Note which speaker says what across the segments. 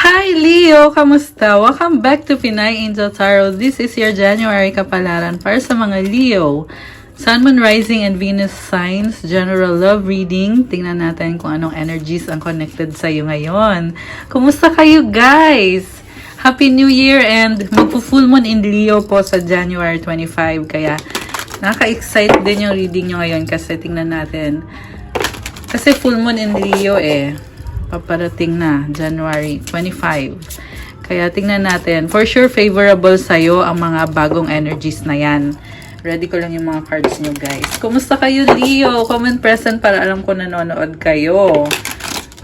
Speaker 1: Hi Leo! Kamusta? Welcome back to Pinay Angel Tarot. This is your January kapalaran para sa mga Leo. Sun, Moon, Rising, and Venus signs. General love reading. Tingnan natin kung anong energies ang connected sa iyo ngayon. Kumusta kayo guys? Happy New Year and magpo-full moon in Leo po sa January 25. Kaya nakaka-excite din yung reading nyo ngayon kasi tingnan natin. Kasi full moon in Leo paparating na January 25. Kaya tingnan natin. For sure, favorable sa'yo ang mga bagong energies na yan. Ready ko lang yung mga cards nyo, guys. Kumusta kayo, Leo? Comment present para alam ko nanonood kayo.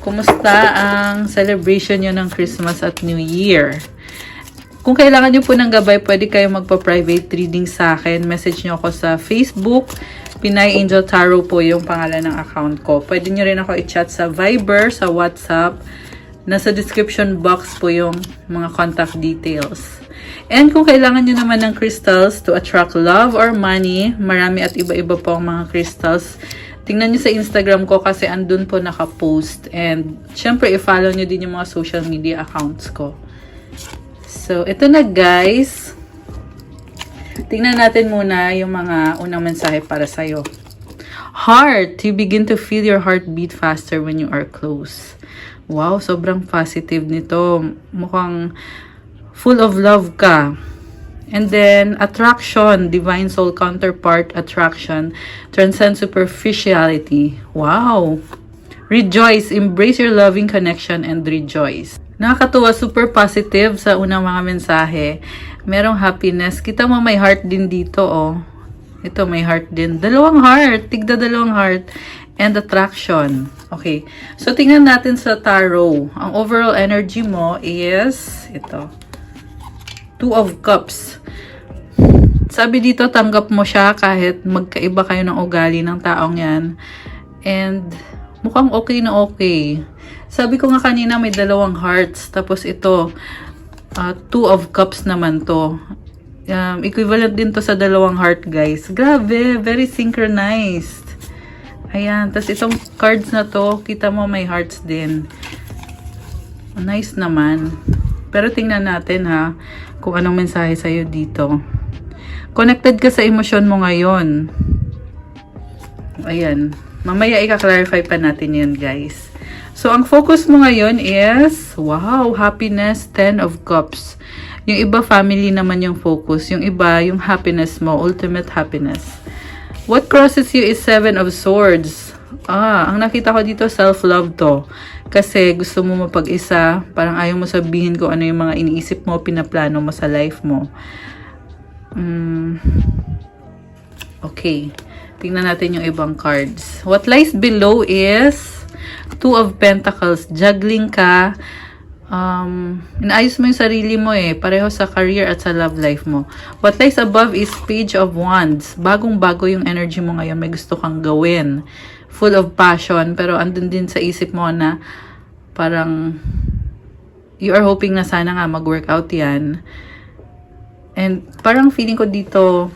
Speaker 1: Kumusta ang celebration nyo ng Christmas at New Year? Kung kailangan nyo po ng gabay, pwede kayo magpa-private reading sa akin. Message nyo ako sa Facebook. Pinay Angel Tarot po yung pangalan ng account ko. Pwede nyo rin ako i-chat sa Viber, sa WhatsApp. Nasa description box po yung mga contact details. And kung kailangan nyo naman ng crystals to attract love or money, marami at iba-iba po ang mga crystals. Tingnan nyo sa Instagram ko kasi andun po nakapost. And syempre, i-follow nyo din yung mga social media accounts ko. So, ito na guys. Tingnan natin muna yung mga unang mensahe para sa'yo. Heart, you begin to feel your heartbeat faster when you are close. Wow, sobrang positive nito. Mukhang full of love ka. And then, attraction, divine soul counterpart attraction, transcend superficiality. Wow! Rejoice, embrace your loving connection and rejoice. Nakakatuwa, super positive sa unang mga mensahe. Merong happiness. Kita mo may heart din dito, oh. Ito, may heart din. Dalawang heart. Tigda dalawang heart. And attraction. Okay. So, tingnan natin sa tarot. Ang overall energy mo is, ito. Two of Cups. Sabi dito, tanggap mo siya kahit magkaiba kayo ng ugali ng taong yan. And, mukhang okay na okay. Sabi ko nga kanina may dalawang hearts. Tapos ito, Two of Cups naman to. Equivalent din to sa dalawang heart, guys. Grabe, very synchronized. Ayan, tapos itong cards na to, kita mo may hearts din. Nice naman. Pero tingnan natin ha, kung anong mensahe sa'yo dito. Connected ka sa emosyon mo ngayon. Ayan. Mamaya i-clarify pa natin yun, guys. So, ang focus mo ngayon is, wow, happiness, 10 of Cups. Yung iba, family naman yung focus. Yung iba, yung happiness mo, ultimate happiness. What crosses you is 7 of Swords. Ang nakita ko dito, self-love to. Kasi gusto mo mapag-isa, parang ayaw mo sabihin kung ano yung mga iniisip mo, pinaplano mo sa life mo. Okay. Tingnan natin yung ibang cards. What lies below is Two of Pentacles. Juggling ka. Inaayos mo yung sarili mo pareho sa career at sa love life mo. What lies above is Page of Wands. Bagong-bago yung energy mo ngayon. May gusto kang gawin. Full of passion. Pero andun din sa isip mo na parang you are hoping na sana nga mag-workout yan. And parang feeling ko dito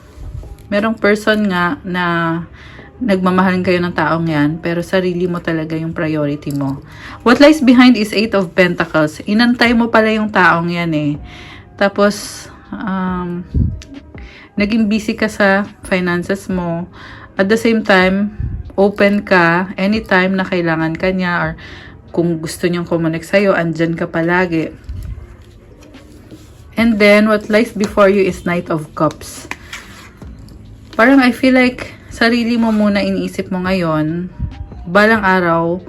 Speaker 1: merong person nga na nagmamahalan kayo ng taong yan, pero sarili mo talaga yung priority mo. What lies behind is 8 of Pentacles. Inantay mo pala yung taong yan Tapos, naging busy ka sa finances mo. At the same time, open ka anytime na kailangan ka niya or kung gusto niyang kumonek sa'yo, andyan ka palagi. And then, what lies before you is Knight of Cups. Parang I feel like sarili mo muna iniisip mo ngayon, balang araw,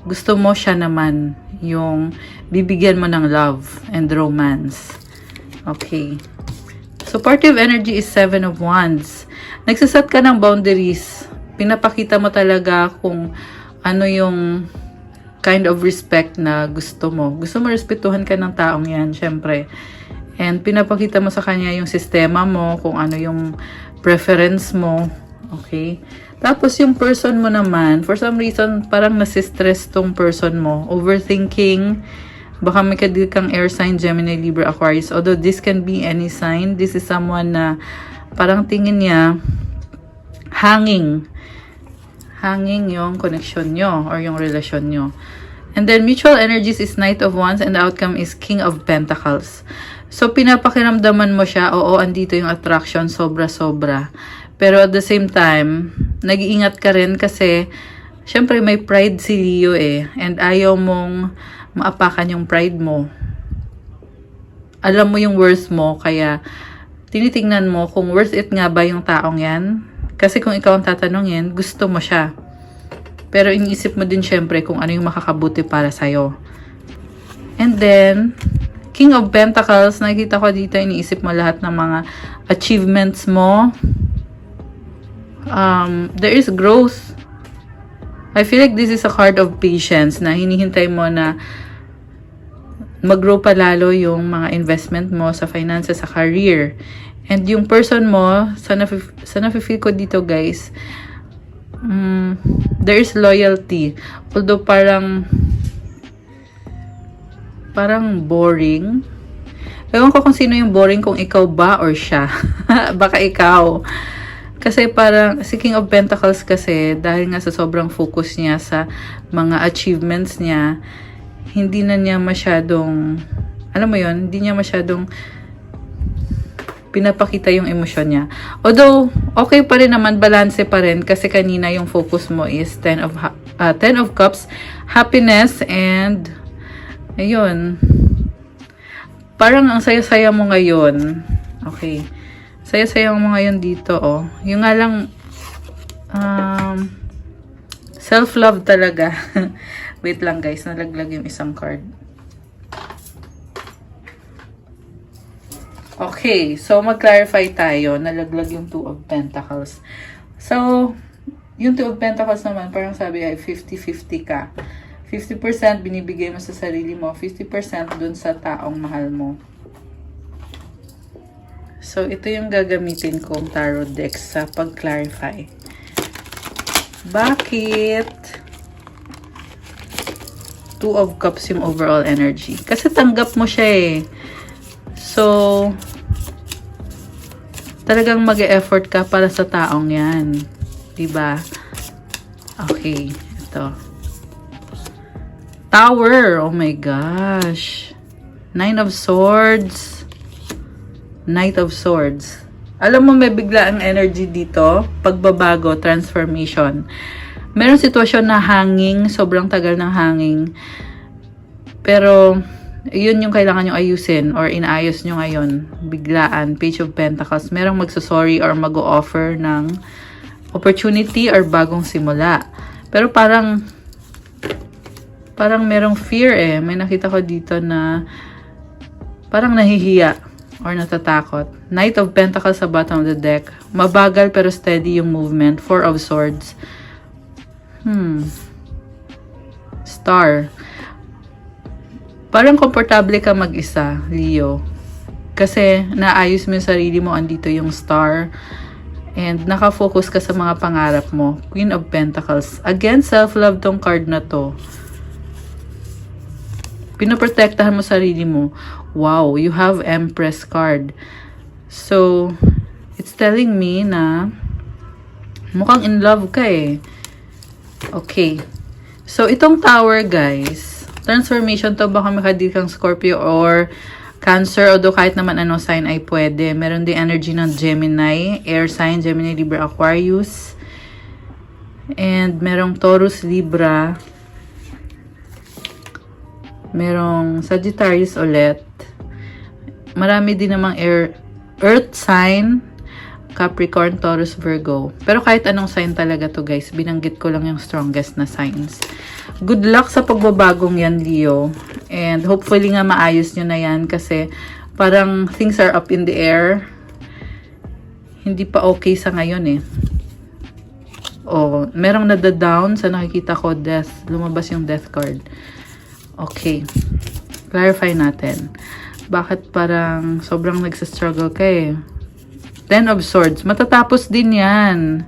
Speaker 1: gusto mo siya naman yung bibigyan mo ng love and romance. Okay. Supportive energy is 7 of Wands. Nagsasat ka ng boundaries. Pinapakita mo talaga kung ano yung kind of respect na gusto mo. Gusto mo respetuhan ka ng taong yan, syempre. And pinapakita mo sa kanya yung sistema mo, kung ano yung preference mo. Okay? Tapos yung person mo naman, for some reason, parang nasistress tong person mo. Overthinking. Baka may kadil kang air sign, Gemini, Libra, Aquarius. Although this can be any sign. This is someone na parang tingin niya hanging yung connection nyo or yung relasyon nyo. And then, mutual energies is Knight of Wands and the outcome is King of Pentacles. So, pinapakiramdaman mo siya, oo, andito yung attraction, sobra-sobra. Pero at the same time, nag-iingat ka rin kasi, syempre may pride si Leo eh. And ayaw mong maapakan yung pride mo. Alam mo yung worth mo, kaya tinitingnan mo kung worth it nga ba yung taong yan. Kasi kung ikaw ang tatanungin, gusto mo siya. Pero iniisip mo din syempre kung ano yung makakabuti para sa'yo. And then, King of Pentacles, nakikita ko dito, iniisip mo lahat ng mga achievements mo. There is growth. I feel like this is a card of patience na hinihintay mo na mag-grow pa lalo yung mga investment mo sa finances, sa career. And yung person mo, sa nafe-feel ko dito guys, there is loyalty. Although parang boring. Ewan ko kung sino yung boring, kung ikaw ba or siya. Baka ikaw. Kasi parang si King of Pentacles kasi, dahil nga sa sobrang focus niya sa mga achievements niya, hindi na niya masyadong, alam mo yon, hindi niya masyadong pinapakita yung emosyon niya. Although, okay pa rin naman, balance pa rin kasi kanina yung focus mo is 10 of Cups, happiness, and ayun. Parang ang saya-saya mo ngayon. Okay. Saya-saya mo ngayon dito, oh. Yung nga lang, self-love talaga. Wait lang guys, nalaglag yung isang card. Okay, so mag-clarify tayo. Nalaglag yung Two of Pentacles. So, yung Two of Pentacles naman, parang sabi ay 50-50 ka. 50% binibigay mo sa sarili mo, 50% dun sa taong mahal mo. So, ito yung gagamitin kong tarot deck sa pag-clarify. Bakit Two of Cups yung overall energy? Kasi tanggap mo siya eh. So, talagang mag-e-effort ka para sa taong yan. Diba? Okay. Ito. Tower. Oh my gosh. Nine of Swords. Knight of Swords. Alam mo, may bigla ang energy dito. Pagbabago, transformation. Merong sitwasyon na hanging. Sobrang tagal ng hanging. Pero, yun yung kailangan nyo ayusin or inaayos nyo ngayon. Biglaan, Page of Pentacles. Merong magsasorry or mag-o-offer ng opportunity or bagong simula. Pero parang merong fear eh. May nakita ko dito na parang nahihiya or natatakot. Knight of Pentacles sa bottom of the deck. Mabagal pero steady yung movement. Four of Swords. Star. Parang komportable ka mag-isa, Leo. Kasi naayos mo yung sarili mo, andito yung Star. And nakafocus ka sa mga pangarap mo. Queen of Pentacles. Again, self-love tong card na to. Pinoprotektahan mo sarili mo. Wow, you have Empress card. So, it's telling me na mukhang in love ka eh. Okay. So, itong Tower, guys, transformation to, baka makadil kang Scorpio or Cancer, although kahit naman anong sign ay pwede. Meron din energy ng Gemini, air sign, Gemini, Libra, Aquarius. And merong Taurus, Libra. Merong Sagittarius ulit. Marami din namang earth sign, Capricorn, Taurus, Virgo. Pero kahit anong sign talaga to guys, binanggit ko lang yung strongest na signs. Good luck sa pagbabagong yan, Leo. And hopefully nga maayos nyo na yan kasi parang things are up in the air. Hindi pa okay sa ngayon eh. Oh, merong nada-down sa nakikita ko, death. Lumabas yung death card. Okay. Clarify natin. Bakit parang sobrang nagsastruggle ka eh? Ten of Swords. Matatapos din yan.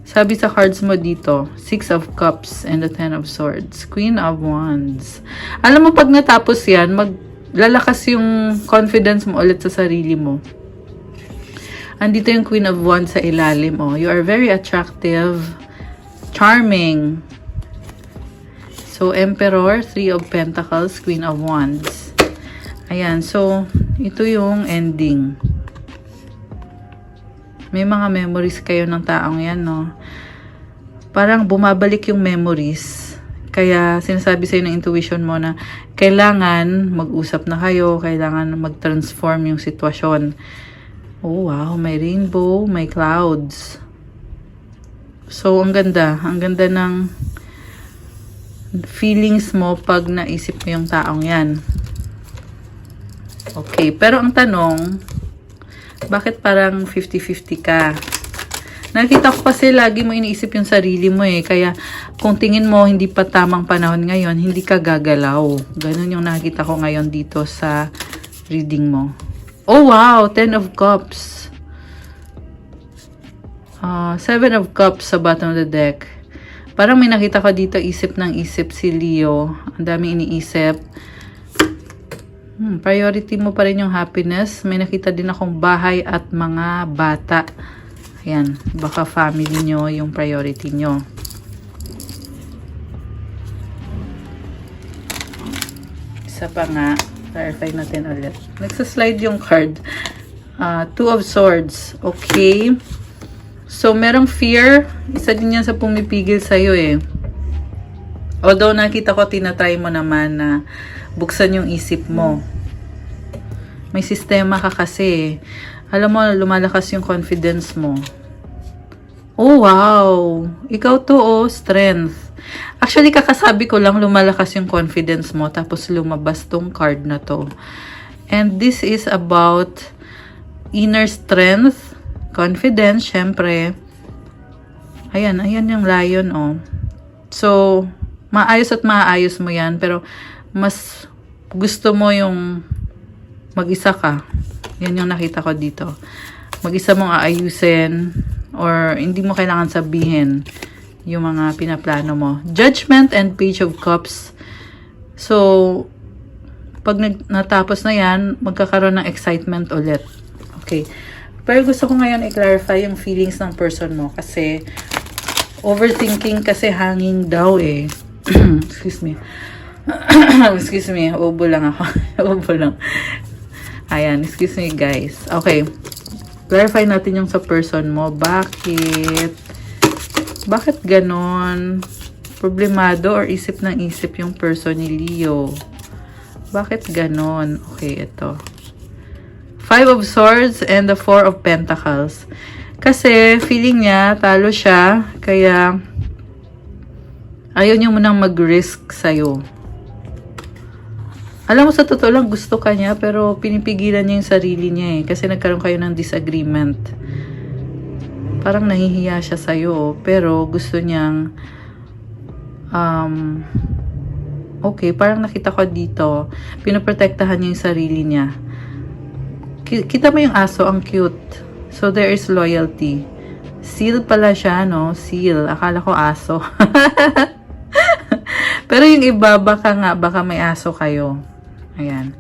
Speaker 1: Sabi sa cards mo dito, Six of Cups and the Ten of Swords. Queen of Wands. Alam mo, pag natapos yan, maglalakas yung confidence mo ulit sa sarili mo. Andito yung Queen of Wands sa ilalim. Oh. You are very attractive, charming. So, Emperor, Three of Pentacles, Queen of Wands. Ayan, so, ito yung ending. May mga memories kayo ng taong yan, no? Parang bumabalik yung memories. Kaya sinasabi sa'yo ng intuition mo na kailangan mag-usap na kayo, kailangan mag-transform yung sitwasyon. Oh wow, may rainbow, may clouds. So ang ganda ng feelings mo pag naisip mo yung taong yan. Okay, pero ang tanong, bakit parang 50-50 ka? Nakita ko kasi lagi mo iniisip yung sarili mo eh. Kaya kung tingin mo hindi pa tamang panahon ngayon, hindi ka gagalaw. Ganun yung nakita ko ngayon dito sa reading mo. Oh wow! 10 of Cups. 7 of Cups sa bottom of the deck. Parang may nakita ko dito isip ng isip si Leo. Ang daming iniisip. Priority mo pa rin yung happiness. May nakita din akong bahay at mga bata. Ayan, baka family nyo yung priority nyo. Isa pa nga, clarify natin ulit. Nagsaslide yung card. Two of Swords. Okay. So, merong fear. Isa din yan sa pumipigil sa'yo eh. Although nakita ko, tinatry mo naman na buksan yung isip mo. May sistema ka kasi. Alam mo, lumalakas yung confidence mo. Oh, wow! Ikaw to, oh, strength. Actually, kakasabi ko lang, lumalakas yung confidence mo, tapos lumabas tong card na to. And this is about inner strength, confidence, syempre. Ayan yung lion, oh. So, maayos at maayos mo yan, pero mas gusto mo yung mag-isa ka. Yan yung nakita ko dito. Mag-isa mong aayusin or hindi mo kailangan sabihin yung mga pinaplano mo. Judgment and Page of Cups. So, pag natapos na yan, magkakaroon ng excitement ulit. Okay. Pero gusto ko ngayon i-clarify yung feelings ng person mo kasi overthinking kasi hanging daw eh. Excuse me. Excuse me. Ubo lang ako. Ubo lang. Ayan, excuse me guys. Okay. Clarify natin yung sa person mo. Bakit? Bakit ganon? Problemado or isip ng isip yung person ni Leo? Bakit ganon? Okay, ito. 5 of Swords and the 4 of Pentacles. Kasi feeling niya, talo siya. Kaya ayaw niya munang mag-risk sa'yo. Alam mo, sa totoo lang, gusto ka niya, pero pinipigilan niya yung sarili niya eh. Kasi nagkaroon kayo ng disagreement. Parang nahihiya siya sa'yo, pero gusto niyang, okay, parang nakita ko dito, pinoprotektahan niya yung sarili niya. Kita mo yung aso, ang cute. So, there is loyalty. Seal pala siya, no? Seal. Akala ko aso. Pero yung iba, baka may aso kayo. Ayan.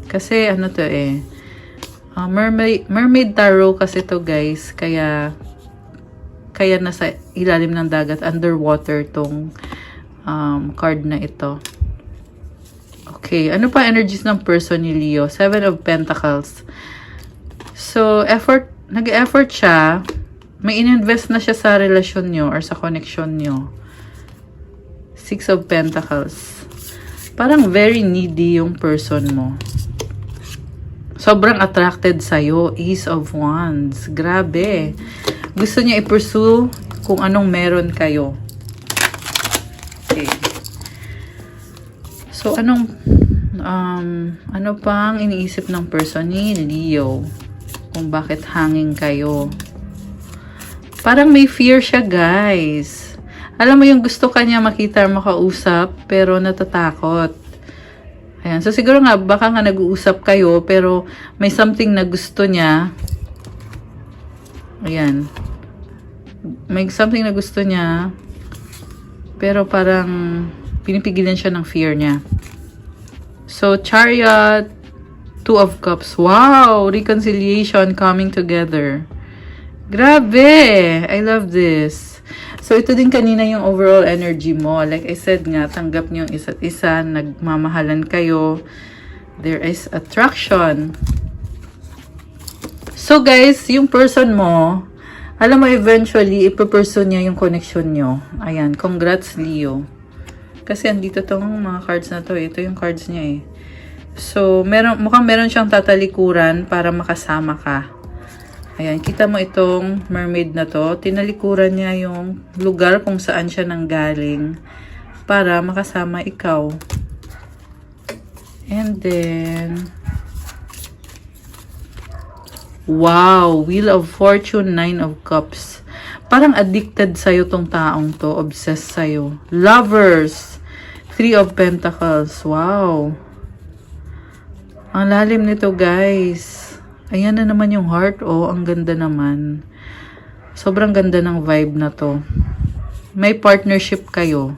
Speaker 1: Kasi ano to eh. Mermaid tarot kasi to guys. Kaya nasa ilalim ng dagat. Underwater tong card na ito. Okay. Ano pa energies ng person ni Leo? 7 of Pentacles. So, nag-effort siya. May in-invest na siya sa relasyon nyo or sa connection nyo. 6 of Pentacles. Parang very needy yung person mo. Sobrang attracted sa'yo. Ace of Wands. Grabe. Gusto niya i-pursue kung anong meron kayo. Okay. So, ano pang iniisip ng person ni Leo? Kung bakit hanging kayo? Parang may fear siya, guys. Alam mo yung gusto kanya makita or makausap, pero natatakot. Ayan. So, siguro nga, baka nga nag-uusap kayo, pero may something na gusto niya. Ayan. May something na gusto niya, pero parang pinipigilan siya ng fear niya. So, Chariot, 2 of Cups. Wow! Reconciliation coming together. Grabe! I love this. So, ito din kanina yung overall energy mo. Like I said nga, tanggap niyo yung isa't isa, nagmamahalan kayo. There is attraction. So, guys, yung person mo, alam mo, eventually, ipupursue niya yung connection nyo. Ayan, congrats, Leo. Kasi andito tong mga cards na to. Ito yung cards niya eh. So, mukhang meron siyang tatalikuran para makasama ka. Ayan, kita mo itong mermaid na to. Tinalikuran niya yung lugar kung saan siya nanggaling para makasama ikaw. And then, wow, Wheel of Fortune, 9 of Cups. Parang addicted sa'yo tong taong to, obsessed sa'yo. Lovers, 3 of Pentacles. Wow. Ang lalim nito, guys. Ayan na naman yung heart, oh. Ang ganda naman. Sobrang ganda ng vibe na to. May partnership kayo.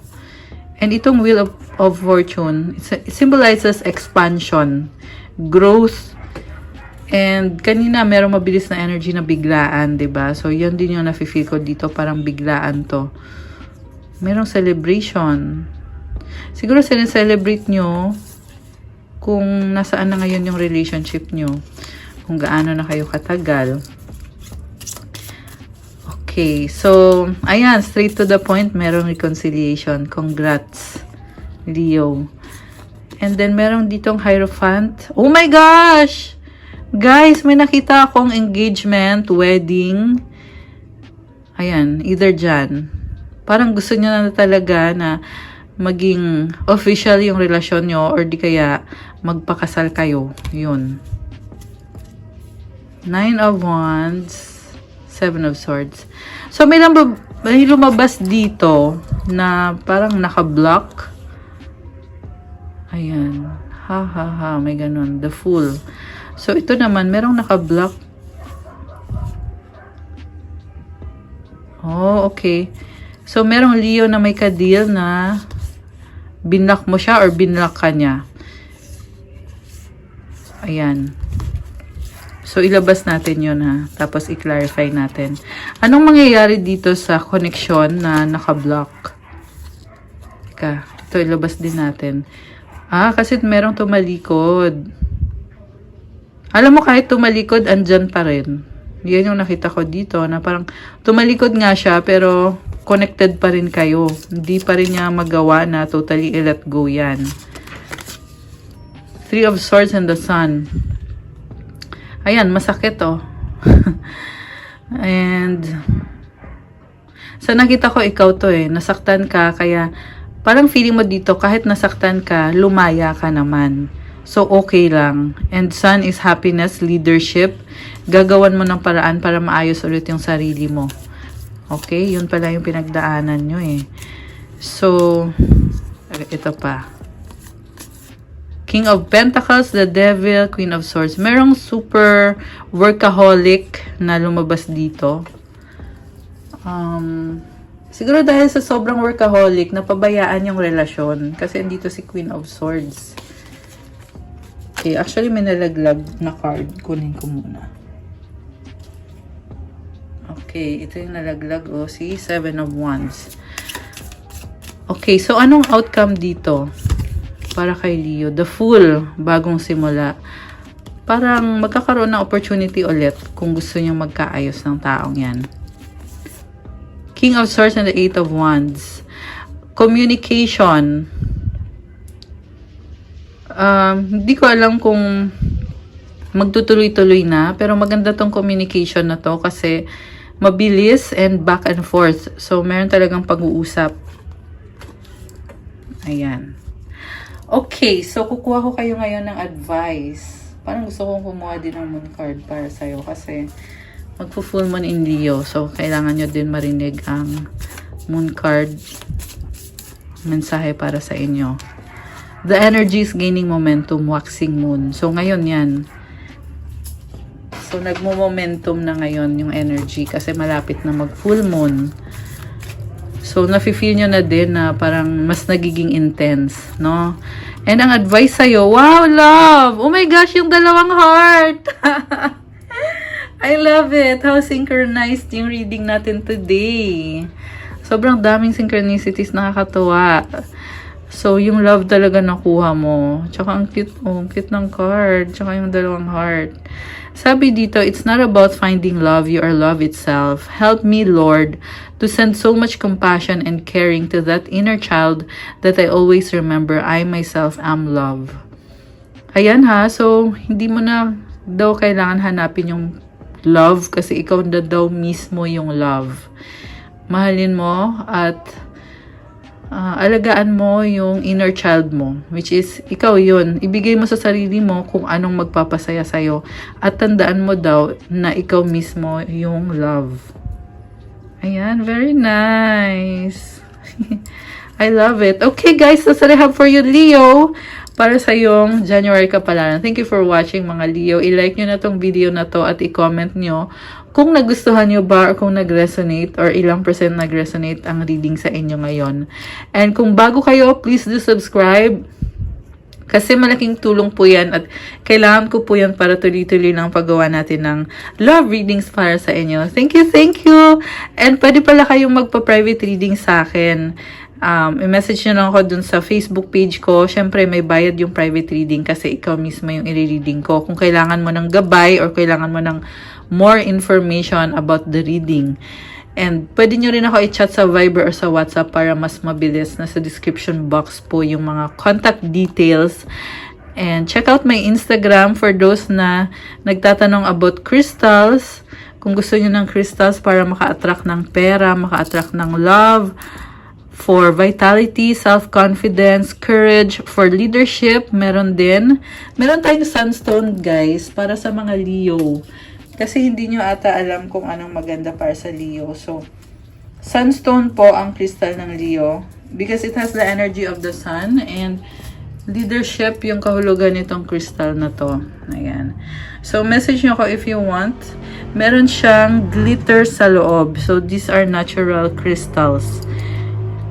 Speaker 1: And itong Wheel of Fortune, it symbolizes expansion, growth, and kanina merong mabilis na energy na biglaan, 'di ba? So, yan din yung nafe-feel ko dito, parang biglaan to. Merong celebration. Siguro celebrate nyo kung nasaan na ngayon yung relationship nyo. Kung gaano na kayo katagal. Okay, so, ayan, straight to the point, merong reconciliation. Congrats, Leo. And then, merong ditong Hierophant. Oh my gosh! Guys, may nakita akong engagement, wedding. Ayan, either dyan. Parang gusto niya na talaga na maging official yung relasyon nyo or di kaya magpakasal kayo. Yun. 9 of Wands, 7 of Swords. So, may lumabas dito na parang naka-block. Ayan. Ha, ha, ha. May ganun. The Fool. So, ito naman, merong naka-block. Oh, okay. So, merong Leo na may ka-deal na binlock mo siya or binlock ka niya. Ayan. So, ilabas natin yun ha. Tapos, i-clarify natin. Anong mangyayari dito sa connection na naka-block? Teka, ito ilabas din natin. Ah, kasi merong tumalikod. Alam mo, kahit tumalikod, andyan pa rin. Yan yung nakita ko dito, na parang tumalikod nga siya, pero connected pa rin kayo. Hindi pa rin niya magawa na totally i-let go yan. 3 of Swords and the Sun. Ayan, masakit oh. And, sa nakita ko, ikaw to eh. Nasaktan ka, kaya parang feeling mo dito, kahit nasaktan ka, lumaya ka naman. So, okay lang. And Sun is happiness, leadership. Gagawan mo ng paraan para maayos ulit yung sarili mo. Okay? Yun pala yung pinagdaanan nyo eh. So, ito pa. King of Pentacles, the Devil, Queen of Swords. Merong super workaholic na lumabas dito. Siguro dahil sa sobrang workaholic, napabayaan yung relasyon. Kasi andito si Queen of Swords. Okay, actually may nalaglag na card. Kunin ko muna. Okay, ito yung nalaglag. O, si 7 of Wands. Okay, so anong outcome dito? Para kay Leo. The Fool, bagong simula. Parang magkakaroon ng opportunity ulit kung gusto niyo magkaayos ng taong yan. King of Swords and the 8 of Wands. Communication. Hindi ko alam kung magtutuloy-tuloy na, pero maganda tong communication na to kasi mabilis and back and forth. So, meron talagang pag-uusap. Ayan. Okay, so kukuha ko kayo ngayon ng advice. Parang gusto kong kumuha din ng moon card para sa'yo kasi magpo-full moon in Leo. So, kailangan nyo din marinig ang moon card mensahe para sa inyo. The energy is gaining momentum, waxing moon. So, ngayon yan. So, nagmo-momentum na ngayon yung energy kasi malapit na mag-full moon. So, nafe-feel nyo na din na parang mas nagiging intense, no? And ang advice sa'yo, wow, love! Oh my gosh, yung dalawang heart! I love it! How synchronized yung reading natin today. sobrang daming synchronicities, nakakatuwa. So, yung love talaga nakuha mo. Tsaka ang cute ng card. Tsaka yung dalawang heart. Sabi dito, it's not about finding love, you are love itself. Help me, Lord, to send so much compassion and caring to that inner child that I always remember I myself am love. Ayan ha, so hindi mo na daw kailangan hanapin yung love kasi ikaw na daw mismo yung love. Mahalin mo at alagaan mo yung inner child mo, which is ikaw yun. Ibigay mo sa sarili mo kung anong magpapasaya sa'yo at tandaan mo daw na ikaw mismo yung love. Ayan, very nice. I love it. Okay guys, that's what I have for you, Leo. Para sa yung January kapalaran. Thank you for watching mga Leo. I-like nyo na tong video na to at i-comment nyo kung nagustuhan nyo ba or kung nag-resonate or ilang percent nag-resonate ang reading sa inyo ngayon. And kung bago kayo, please do subscribe. Kasi malaking tulong po yan at kailangan ko po yan para tuloy-tuloy ng paggawa natin ng love readings para sa inyo. Thank you, thank you! And pwede pala kayong magpa-private reading sa akin. I-message nyo lang ako dun sa Facebook page ko. Syempre, may bayad yung private reading kasi ikaw mismo yung i-reading ko. Kung kailangan mo ng gabay or kailangan mo ng more information about the reading. And pwede nyo rin ako i-chat sa Viber or sa WhatsApp para mas mabilis. Nasa description box po yung mga contact details. And check out my Instagram for those na nagtatanong about crystals. Kung gusto nyo ng crystals para maka-attract ng pera, maka-attract ng love, for vitality, self-confidence, courage, for leadership, meron din. Meron tayong sunstone, guys, para sa mga Leo. Kasi hindi nyo ata alam kung anong maganda para sa Leo. So, sunstone po ang crystal ng Leo because it has the energy of the sun and leadership yung kahulugan nitong crystal na to. Ayan. So, message nyo ko if you want. Meron siyang glitter sa loob. So, these are natural crystals.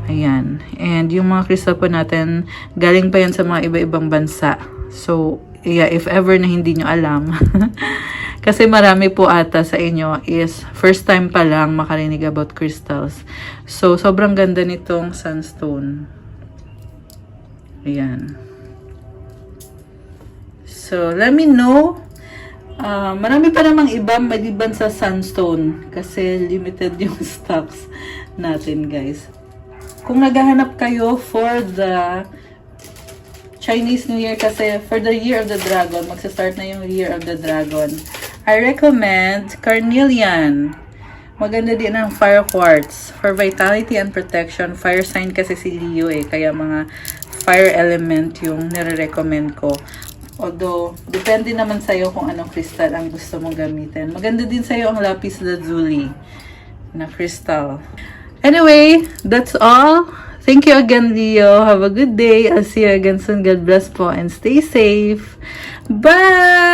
Speaker 1: Ayan. And yung mga crystal po natin, galing pa yan sa mga iba-ibang bansa. So, yeah, if ever na hindi nyo alam. Kasi marami po ata sa inyo is first time pa lang makarinig about crystals. So, sobrang ganda nitong sunstone. Ayan. So, let me know. Marami pa namang iba maliban sa sunstone. Kasi limited yung stocks natin, guys. Kung naghahanap kayo for the Chinese New Year kasi for the Year of the Dragon, magsa-start na yung Year of the Dragon. I recommend Carnelian. Maganda din ang Fire Quartz. For vitality and protection, fire sign kasi si Leo eh. Kaya mga fire element yung nire-recommend ko. Although, depende naman sa'yo kung anong crystal ang gusto mong gamitin. Maganda din sa'yo ang lapis lazuli na crystal. Anyway, that's all. Thank you again, Leo. Have a good day. I'll see you again soon. God bless po and stay safe. Bye!